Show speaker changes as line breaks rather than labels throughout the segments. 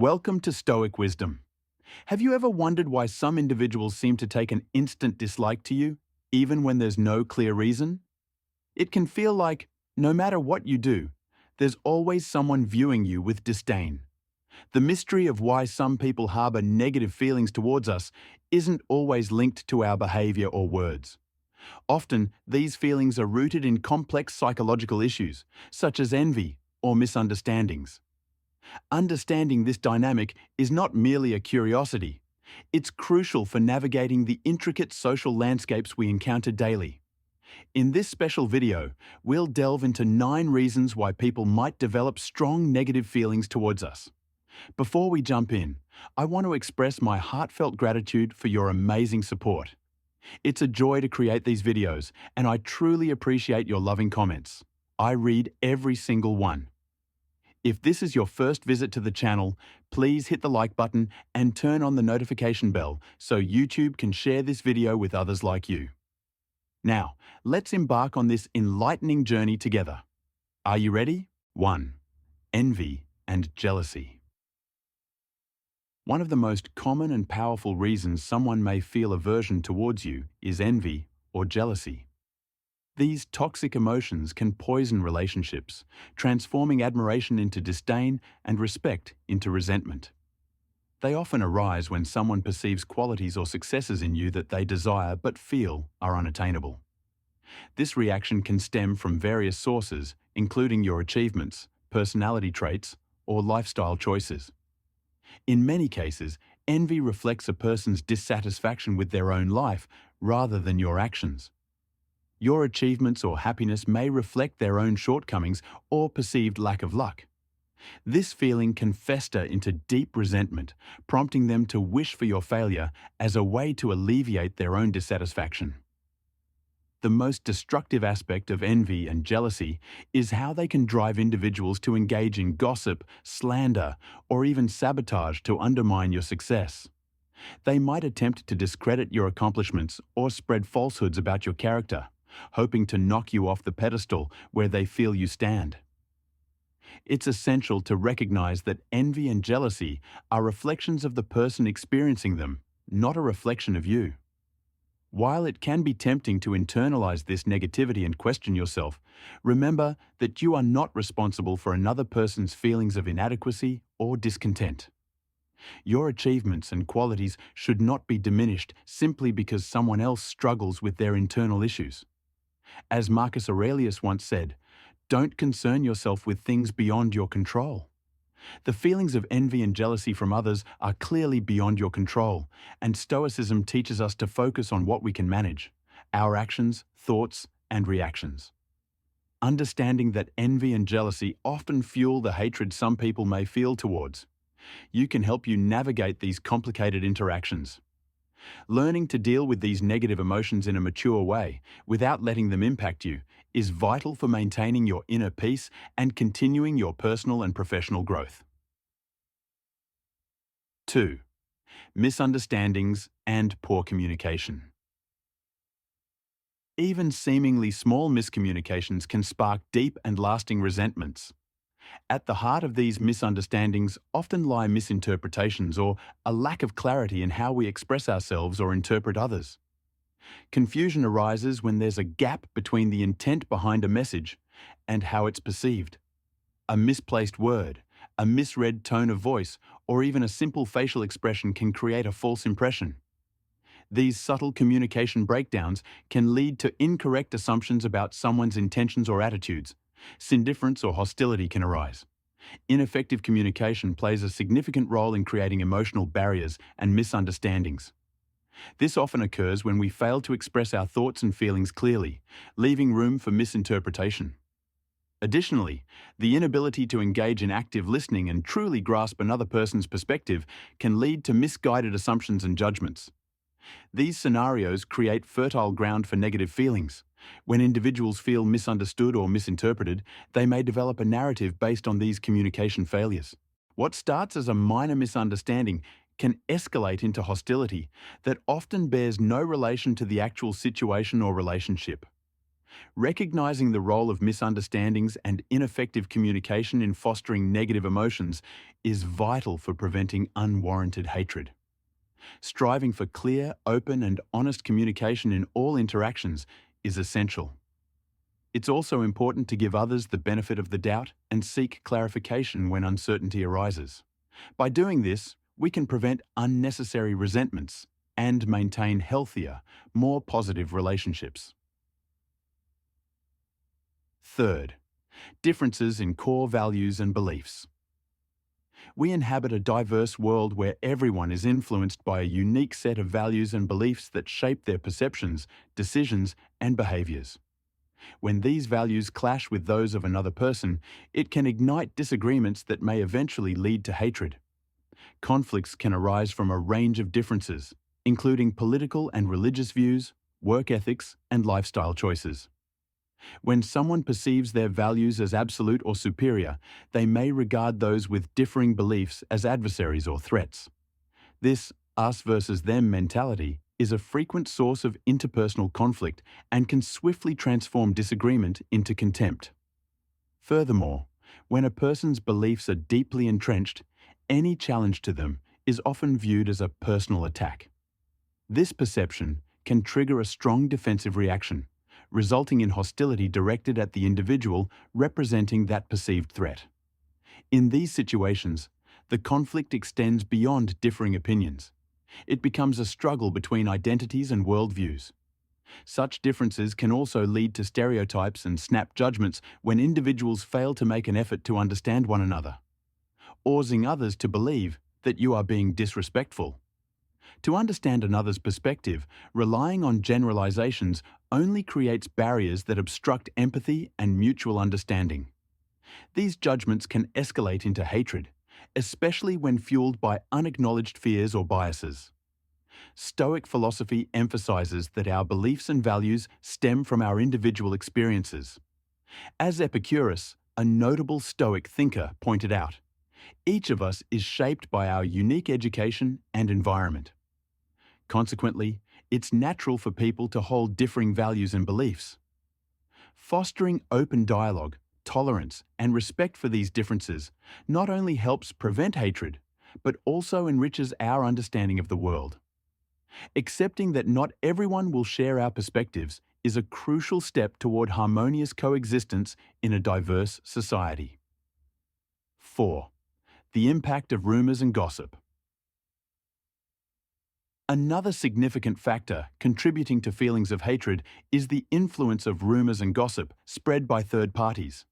Welcome to Stoic Wisdom. Have you ever wondered why some individuals seem to take an instant dislike to you, even when there's no clear reason? It can feel like, no matter what you do, there's always someone viewing you with disdain. The mystery of why some people harbor negative feelings towards us isn't always linked to our behavior or words. Often, these feelings are rooted in complex psychological issues, such as envy or misunderstandings. Understanding this dynamic is not merely a curiosity. It's crucial for navigating the intricate social landscapes we encounter daily. In this special video, we'll delve into 9 reasons why people might develop strong negative feelings towards us. Before we jump in, I want to express my heartfelt gratitude for your amazing support. It's a joy to create these videos, and I truly appreciate your loving comments. I read every single one. If this is your first visit to the channel, please hit the like button and turn on the notification bell so YouTube can share this video with others like you. Now, let's embark on this enlightening journey together. Are you ready? 1. Envy and jealousy. One of the most common and powerful reasons someone may feel aversion towards you is envy or jealousy. These toxic emotions can poison relationships, transforming admiration into disdain and respect into resentment. They often arise when someone perceives qualities or successes in you that they desire but feel are unattainable. This reaction can stem from various sources, including your achievements, personality traits, or lifestyle choices. In many cases, envy reflects a person's dissatisfaction with their own life rather than your actions. Your achievements or happiness may reflect their own shortcomings or perceived lack of luck. This feeling can fester into deep resentment, prompting them to wish for your failure as a way to alleviate their own dissatisfaction. The most destructive aspect of envy and jealousy is how they can drive individuals to engage in gossip, slander, or even sabotage to undermine your success. They might attempt to discredit your accomplishments or spread falsehoods about your character, hoping to knock you off the pedestal where they feel you stand. It's essential to recognize that envy and jealousy are reflections of the person experiencing them, not a reflection of you. While it can be tempting to internalize this negativity and question yourself, remember that you are not responsible for another person's feelings of inadequacy or discontent. Your achievements and qualities should not be diminished simply because someone else struggles with their internal issues. As Marcus Aurelius once said, "Don't concern yourself with things beyond your control." The feelings of envy and jealousy from others are clearly beyond your control, and Stoicism teaches us to focus on what we can manage: our actions, thoughts, and reactions. Understanding that envy and jealousy often fuel the hatred some people may feel towards you can help you navigate these complicated interactions. Learning to deal with these negative emotions in a mature way, without letting them impact you, is vital for maintaining your inner peace and continuing your personal and professional growth. 2. Misunderstandings and poor communication. Even seemingly small miscommunications can spark deep and lasting resentments. At the heart of these misunderstandings often lie misinterpretations or a lack of clarity in how we express ourselves or interpret others. Confusion arises when there's a gap between the intent behind a message and how it's perceived. A misplaced word, a misread tone of voice, or even a simple facial expression can create a false impression. These subtle communication breakdowns can lead to incorrect assumptions about someone's intentions or attitudes. Indifference or hostility can arise. Ineffective communication plays a significant role in creating emotional barriers and misunderstandings. This often occurs when we fail to express our thoughts and feelings clearly, leaving room for misinterpretation. Additionally, the inability to engage in active listening and truly grasp another person's perspective can lead to misguided assumptions and judgments. These scenarios create fertile ground for negative feelings. When individuals feel misunderstood or misinterpreted, they may develop a narrative based on these communication failures. What starts as a minor misunderstanding can escalate into hostility that often bears no relation to the actual situation or relationship. Recognizing the role of misunderstandings and ineffective communication in fostering negative emotions is vital for preventing unwarranted hatred. Striving for clear, open, and honest communication in all interactions is essential. It's also important to give others the benefit of the doubt and seek clarification when uncertainty arises. By doing this, we can prevent unnecessary resentments and maintain healthier, more positive relationships. Third, differences in core values and beliefs. We inhabit a diverse world where everyone is influenced by a unique set of values and beliefs that shape their perceptions, decisions, and behaviors. When these values clash with those of another person, it can ignite disagreements that may eventually lead to hatred. Conflicts can arise from a range of differences, including political and religious views, work ethics, and lifestyle choices. When someone perceives their values as absolute or superior, they may regard those with differing beliefs as adversaries or threats. This us versus them mentality is a frequent source of interpersonal conflict and can swiftly transform disagreement into contempt. Furthermore, when a person's beliefs are deeply entrenched, any challenge to them is often viewed as a personal attack. This perception can trigger a strong defensive reaction, resulting in hostility directed at the individual representing that perceived threat. In these situations, the conflict extends beyond differing opinions. It becomes a struggle between identities and worldviews. Such differences can also lead to stereotypes and snap judgments when individuals fail to make an effort to understand one another, causing others to believe that you are being disrespectful. To understand another's perspective, relying on generalizations only creates barriers that obstruct empathy and mutual understanding. These judgments can escalate into hatred, especially when fueled by unacknowledged fears or biases. Stoic philosophy emphasizes that our beliefs and values stem from our individual experiences. As Epicurus, a notable Stoic thinker, pointed out, each of us is shaped by our unique education and environment. Consequently, it's natural for people to hold differing values and beliefs. Fostering open dialogue, tolerance, and respect for these differences not only helps prevent hatred, but also enriches our understanding of the world. Accepting that not everyone will share our perspectives is a crucial step toward harmonious coexistence in a diverse society. 4. The impact of rumors and gossip. Another significant factor contributing to feelings of hatred is the influence of rumors and gossip spread by third parties.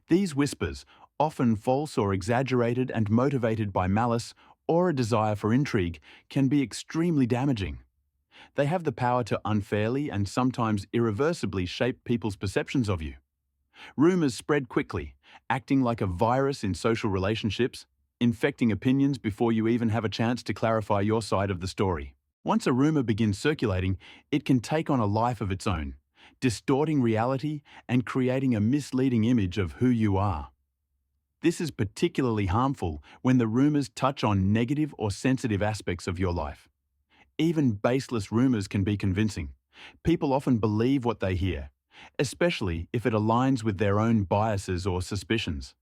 These whispers, often false or exaggerated and motivated by malice or a desire for intrigue, can be extremely damaging. They have the power to unfairly and sometimes irreversibly shape people's perceptions of you. Rumors spread quickly, acting like a virus in social relationships, infecting opinions before you even have a chance to clarify your side of the story. Once a rumor begins circulating, it can take on a life of its own, distorting reality and creating a misleading image of who you are. This is particularly harmful when the rumors touch on negative or sensitive aspects of your life. Even baseless rumors can be convincing. People often believe what they hear, especially if it aligns with their own biases or suspicions.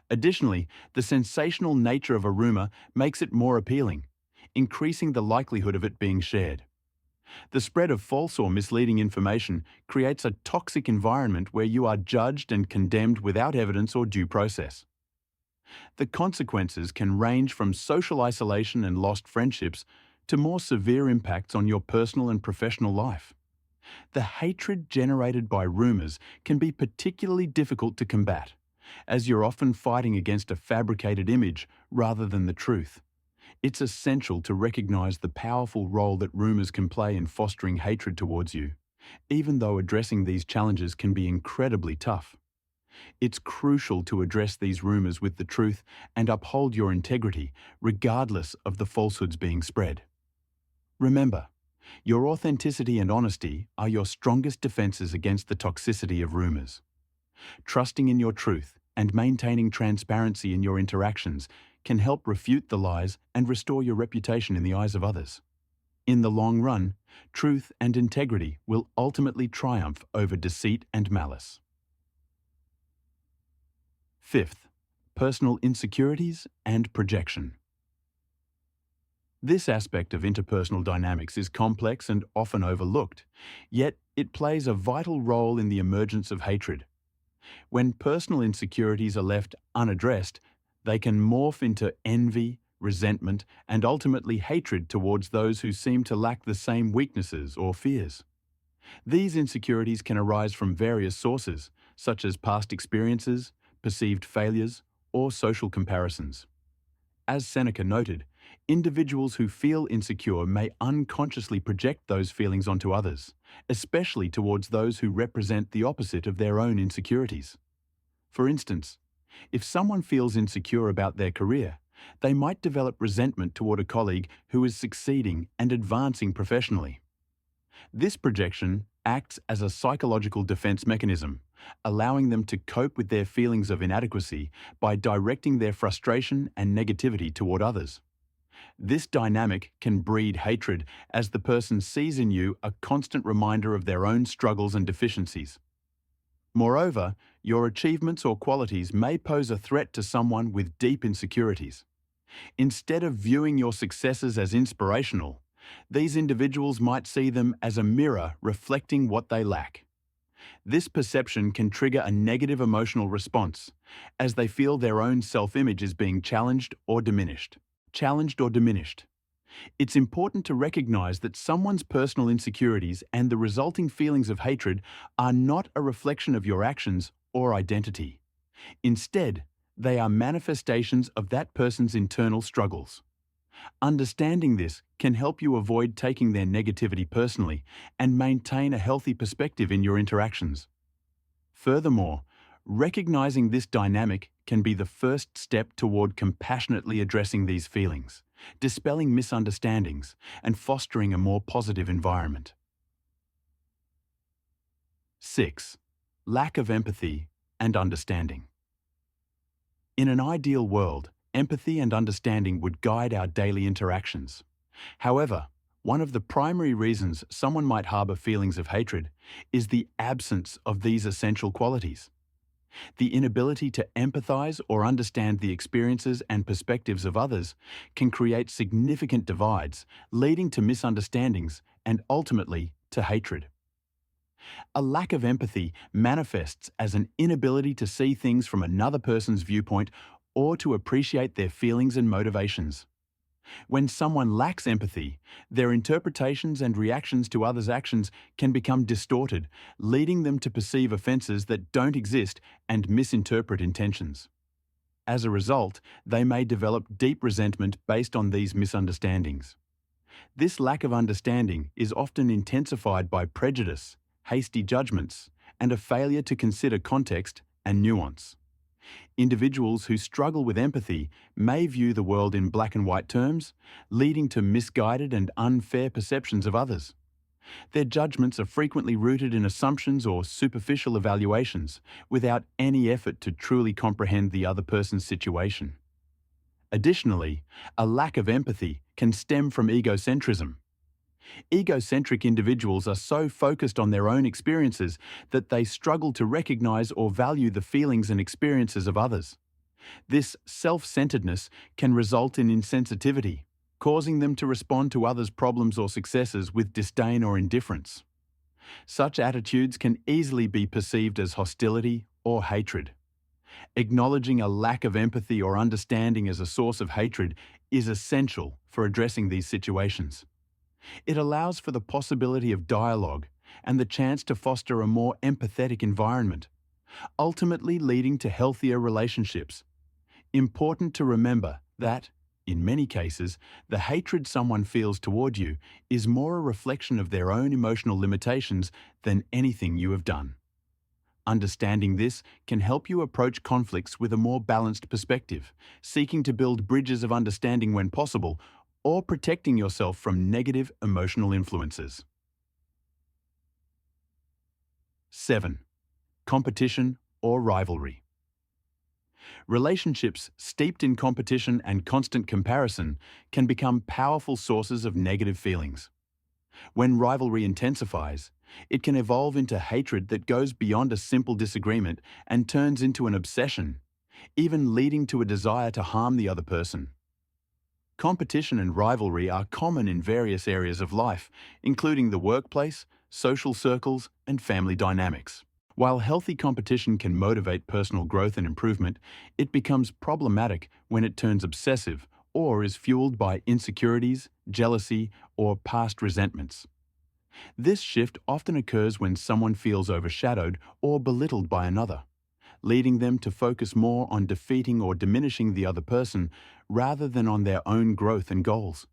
Additionally, the sensational nature of a rumor makes it more appealing, increasing the likelihood of it being shared. The spread of false or misleading information creates a toxic environment where you are judged and condemned without evidence or due process. The consequences can range from social isolation and lost friendships to more severe impacts on your personal and professional life. The hatred generated by rumors can be particularly difficult to combat, as you're often fighting against a fabricated image rather than the truth. It's essential to recognize the powerful role that rumors can play in fostering hatred towards you, even though addressing these challenges can be incredibly tough. It's crucial to address these rumors with the truth and uphold your integrity, regardless of the falsehoods being spread. Remember, your authenticity and honesty are your strongest defenses against the toxicity of rumors. Trusting in your truth and maintaining transparency in your interactions can help refute the lies and restore your reputation in the eyes of others. In the long run, truth and integrity will ultimately triumph over deceit and malice. Fifth, personal insecurities and projection. This aspect of interpersonal dynamics is complex and often overlooked, yet it plays a vital role in the emergence of hatred. When personal insecurities are left unaddressed, they can morph into envy, resentment, and ultimately hatred towards those who seem to lack the same weaknesses or fears. These insecurities can arise from various sources, such as past experiences, perceived failures, or social comparisons. As Seneca noted, individuals who feel insecure may unconsciously project those feelings onto others, especially towards those who represent the opposite of their own insecurities. For instance, if someone feels insecure about their career, they might develop resentment toward a colleague who is succeeding and advancing professionally. This projection acts as a psychological defense mechanism, allowing them to cope with their feelings of inadequacy by directing their frustration and negativity toward others. This dynamic can breed hatred as the person sees in you a constant reminder of their own struggles and deficiencies. Moreover, your achievements or qualities may pose a threat to someone with deep insecurities. Instead of viewing your successes as inspirational, these individuals might see them as a mirror reflecting what they lack. This perception can trigger a negative emotional response, as they feel their own self-image is being challenged or diminished. It's important to recognize that someone's personal insecurities and the resulting feelings of hatred are not a reflection of your actions or identity. Instead, they are manifestations of that person's internal struggles. Understanding this can help you avoid taking their negativity personally and maintain a healthy perspective in your interactions. Furthermore, recognizing this dynamic can be the first step toward compassionately addressing these feelings, dispelling misunderstandings, and fostering a more positive environment. 6. Lack of empathy and understanding. In an ideal world, empathy and understanding would guide our daily interactions. However, one of the primary reasons someone might harbor feelings of hatred is the absence of these essential qualities. The inability to empathize or understand the experiences and perspectives of others can create significant divides, leading to misunderstandings and ultimately to hatred. A lack of empathy manifests as an inability to see things from another person's viewpoint or to appreciate their feelings and motivations. When someone lacks empathy, their interpretations and reactions to others' actions can become distorted, leading them to perceive offenses that don't exist and misinterpret intentions. As a result, they may develop deep resentment based on these misunderstandings. This lack of understanding is often intensified by prejudice, hasty judgments, and a failure to consider context and nuance. Individuals who struggle with empathy may view the world in black and white terms, leading to misguided and unfair perceptions of others. Their judgments are frequently rooted in assumptions or superficial evaluations, without any effort to truly comprehend the other person's situation. Additionally, a lack of empathy can stem from egocentrism. Egocentric individuals are so focused on their own experiences that they struggle to recognize or value the feelings and experiences of others. This self-centeredness can result in insensitivity, causing them to respond to others' problems or successes with disdain or indifference. Such attitudes can easily be perceived as hostility or hatred. Acknowledging a lack of empathy or understanding as a source of hatred is essential for addressing these situations. It allows for the possibility of dialogue and the chance to foster a more empathetic environment, ultimately leading to healthier relationships. Important to remember that, in many cases, the hatred someone feels toward you is more a reflection of their own emotional limitations than anything you have done. Understanding this can help you approach conflicts with a more balanced perspective, seeking to build bridges of understanding when possible, or protecting yourself from negative emotional influences. 7. Competition or rivalry. Relationships steeped in competition and constant comparison can become powerful sources of negative feelings. When rivalry intensifies, it can evolve into hatred that goes beyond a simple disagreement and turns into an obsession, even leading to a desire to harm the other person. Competition and rivalry are common in various areas of life, including the workplace, social circles, and family dynamics. While healthy competition can motivate personal growth and improvement, it becomes problematic when it turns obsessive or is fueled by insecurities, jealousy, or past resentments. This shift often occurs when someone feels overshadowed or belittled by another, leading them to focus more on defeating or diminishing the other person rather than on their own growth and goals.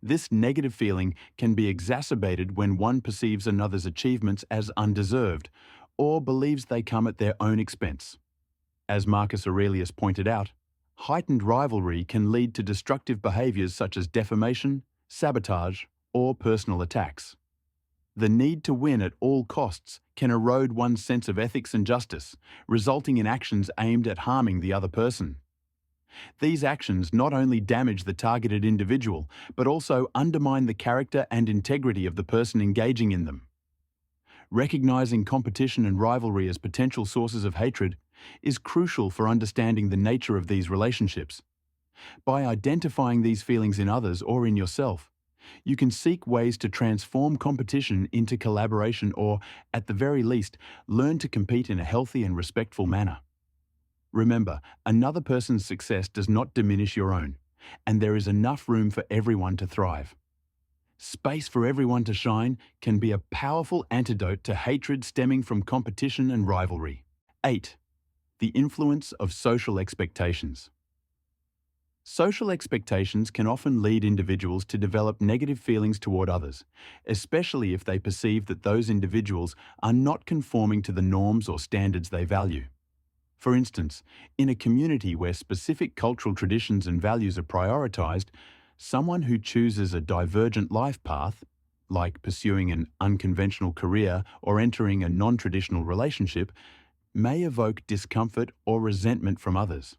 This negative feeling can be exacerbated when one perceives another's achievements as undeserved or believes they come at their own expense. As Marcus Aurelius pointed out, heightened rivalry can lead to destructive behaviors such as defamation, sabotage, or personal attacks. The need to win at all costs can erode one's sense of ethics and justice, resulting in actions aimed at harming the other person. These actions not only damage the targeted individual, but also undermine the character and integrity of the person engaging in them. Recognizing competition and rivalry as potential sources of hatred is crucial for understanding the nature of these relationships. By identifying these feelings in others or in yourself, you can seek ways to transform competition into collaboration or, at the very least, learn to compete in a healthy and respectful manner. Remember, another person's success does not diminish your own, and there is enough room for everyone to thrive. Space for everyone to shine can be a powerful antidote to hatred stemming from competition and rivalry. 8. The influence of social expectations. Social expectations can often lead individuals to develop negative feelings toward others, especially if they perceive that those individuals are not conforming to the norms or standards they value. For instance, in a community where specific cultural traditions and values are prioritized, someone who chooses a divergent life path, like pursuing an unconventional career or entering a non-traditional relationship, may evoke discomfort or resentment from others.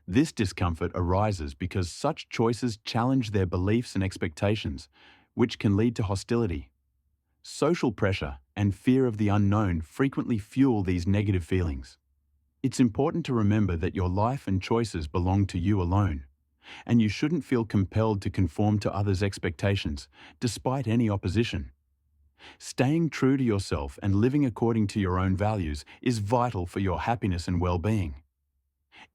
This discomfort arises because such choices challenge their beliefs and expectations, which can lead to hostility. Social pressure and fear of the unknown frequently fuel these negative feelings. It's important to remember that your life and choices belong to you alone, and you shouldn't feel compelled to conform to others' expectations, despite any opposition. Staying true to yourself and living according to your own values is vital for your happiness and well-being.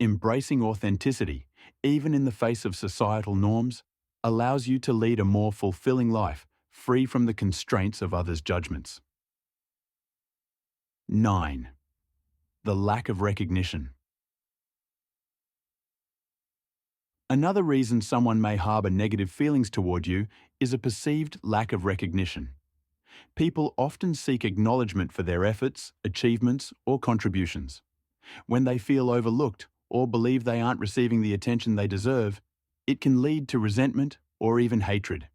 Embracing authenticity, even in the face of societal norms, allows you to lead a more fulfilling life, free from the constraints of others' judgments. 9. The lack of recognition. Another reason someone may harbor negative feelings toward you is a perceived lack of recognition. People often seek acknowledgement for their efforts, achievements, or contributions. When they feel overlooked or believe they aren't receiving the attention they deserve, it can lead to resentment or even hatred.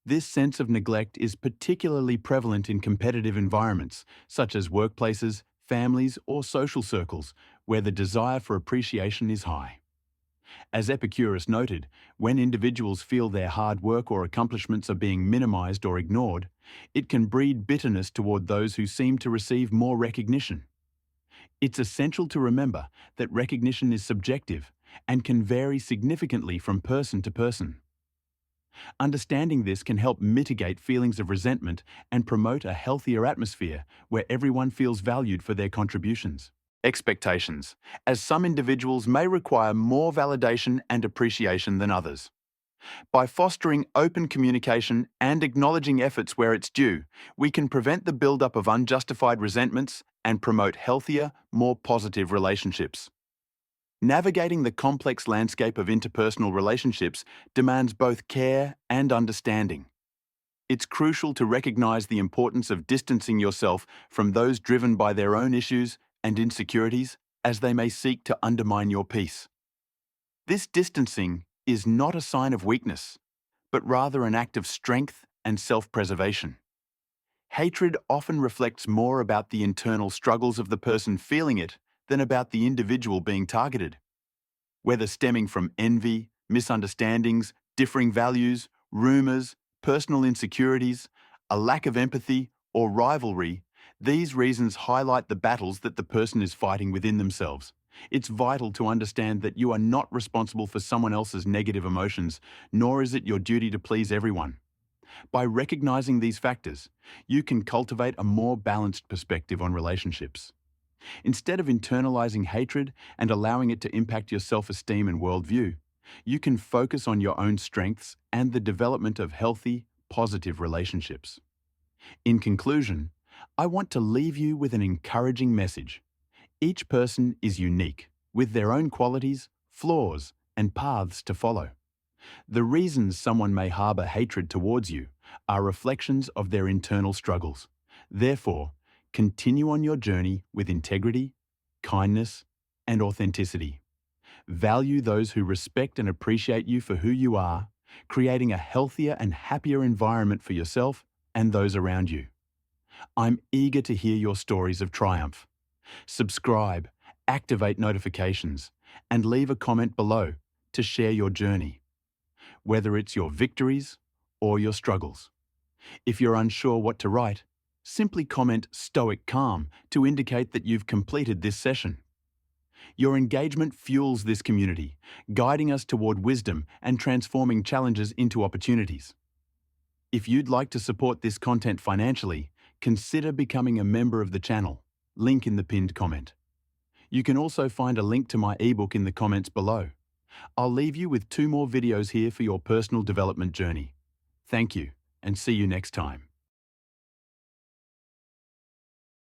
This sense of neglect is particularly prevalent in competitive environments, such as workplaces, families, or social circles, where the desire for appreciation is high. As Epicurus noted, when individuals feel their hard work or accomplishments are being minimized or ignored, it can breed bitterness toward those who seem to receive more recognition. It's essential to remember that recognition is subjective and can vary significantly from person to person. Understanding this can help mitigate feelings of resentment and promote a healthier atmosphere where everyone feels valued for their contributions. Expectations, as some individuals may require more validation and appreciation than others. By fostering open communication and acknowledging efforts where it's due, we can prevent the buildup of unjustified resentments and promote healthier, more positive relationships. Navigating the complex landscape of interpersonal relationships demands both care and understanding. It's crucial to recognize the importance of distancing yourself from those driven by their own issues and insecurities, as they may seek to undermine your peace. This distancing is not a sign of weakness, but rather an act of strength and self-preservation. Hatred often reflects more about the internal struggles of the person feeling it than about the individual being targeted. Whether stemming from envy, misunderstandings, differing values, rumors, personal insecurities, a lack of empathy, or rivalry, these reasons highlight the battles that the person is fighting within themselves. It's vital to understand that you are not responsible for someone else's negative emotions, nor is it your duty to please everyone. By recognizing these factors, you can cultivate a more balanced perspective on relationships. Instead of internalizing hatred and allowing it to impact your self-esteem and worldview, you can focus on your own strengths and the development of healthy, positive relationships. In conclusion, I want to leave you with an encouraging message. Each person is unique, with their own qualities, flaws, and paths to follow. The reasons someone may harbor hatred towards you are reflections of their internal struggles. Therefore, continue on your journey with integrity, kindness, and authenticity. Value those who respect and appreciate you for who you are, creating a healthier and happier environment for yourself and those around you. I'm eager to hear your stories of triumph. Subscribe, activate notifications, and leave a comment below to share your journey, whether it's your victories or your struggles. If you're unsure what to write, simply comment "Stoic Calm" to indicate that you've completed this session. Your engagement fuels this community, guiding us toward wisdom and transforming challenges into opportunities. If you'd like to support this content financially, consider becoming a member of the channel. Link in the pinned comment. You can also find a link to my ebook in the comments below. I'll leave you with 2 more videos here for your personal development journey. Thank you, and see you next time.